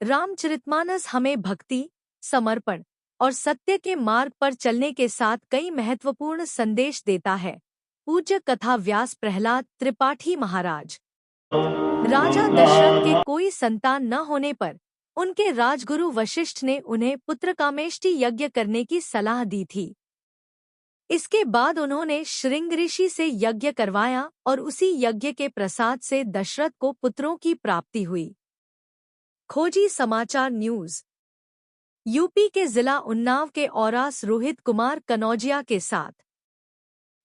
रामचरितमानस हमें भक्ति, समर्पण और सत्य के मार्ग पर चलने के साथ कई महत्वपूर्ण संदेश देता है। पूज्य कथा व्यास प्रहलाद त्रिपाठी महाराज। राजा दशरथ के कोई संतान न होने पर उनके राजगुरु वशिष्ठ ने उन्हें पुत्रकामेष्टि यज्ञ करने की सलाह दी थी। इसके बाद उन्होंने श्रृंग ऋषि से यज्ञ करवाया और उसी यज्ञ के प्रसाद से दशरथ को पुत्रों की प्राप्ति हुई। खोजी समाचार न्यूज। यूपी के जिला उन्नाव के औरास रोहित कुमार कनौजिया के साथ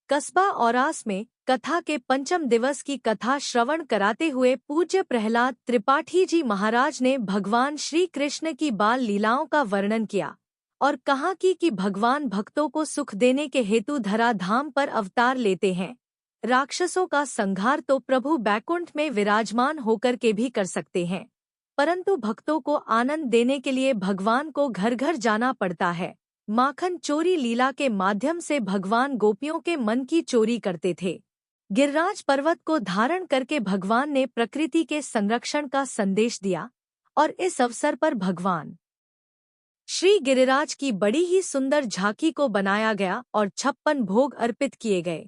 कस्बा औरास में कथा के पंचम दिवस की कथा श्रवण कराते हुए पूज्य प्रहलाद त्रिपाठी जी महाराज ने भगवान श्री कृष्ण की बाल लीलाओं का वर्णन किया और कहा कि भगवान भक्तों को सुख देने के हेतु धराधाम पर अवतार लेते हैं। राक्षसों का संहार तो प्रभु बैकुंठ में विराजमान होकर के भी कर सकते हैं, परंतु भक्तों को आनंद देने के लिए भगवान को घर घर जाना पड़ता है। माखन चोरी लीला के माध्यम से भगवान गोपियों के मन की चोरी करते थे। गिरिराज पर्वत को धारण करके भगवान ने प्रकृति के संरक्षण का संदेश दिया और इस अवसर पर भगवान श्री गिरिराज की बड़ी ही सुंदर झांकी को बनाया गया और 56 भोग अर्पित किए गए।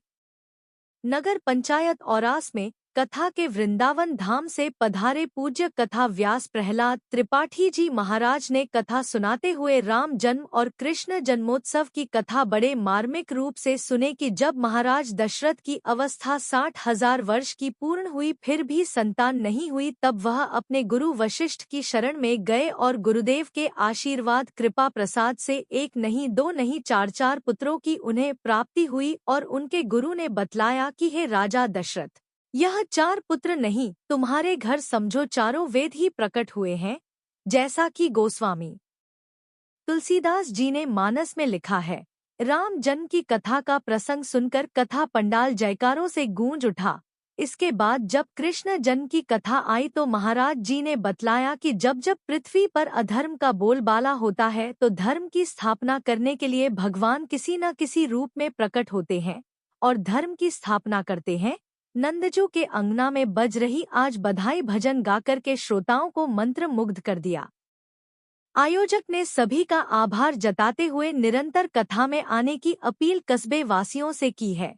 नगर पंचायत औरास में कथा के वृंदावन धाम से पधारे पूज्य कथा व्यास प्रहलाद त्रिपाठी जी महाराज ने कथा सुनाते हुए राम जन्म और कृष्ण जन्मोत्सव की कथा बड़े मार्मिक रूप से सुने कि जब महाराज दशरथ की अवस्था 60,000 वर्ष की पूर्ण हुई फिर भी संतान नहीं हुई, तब वह अपने गुरु वशिष्ठ की शरण में गए और गुरुदेव के आशीर्वाद कृपा प्रसाद से एक नहीं दो नहीं चार पुत्रों की उन्हें प्राप्ति हुई और उनके गुरु ने बतलाया कि हे राजा दशरथ, यह 4 पुत्र नहीं, तुम्हारे घर समझो चारों वेद ही प्रकट हुए हैं, जैसा कि गोस्वामी तुलसीदास जी ने मानस में लिखा है। राम जन्म की कथा का प्रसंग सुनकर कथा पंडाल जयकारों से गूंज उठा। इसके बाद जब कृष्ण जन्म की कथा आई तो महाराज जी ने बतलाया कि जब जब पृथ्वी पर अधर्म का बोलबाला होता है तो धर्म की स्थापना करने के लिए भगवान किसी न किसी रूप में प्रकट होते हैं और धर्म की स्थापना करते हैं। नंदजू के अंगना में बज रही आज बधाई भजन गाकर के श्रोताओं को मंत्र मुग्ध कर दिया। आयोजक ने सभी का आभार जताते हुए निरंतर कथा में आने की अपील कस्बे वासियों से की है।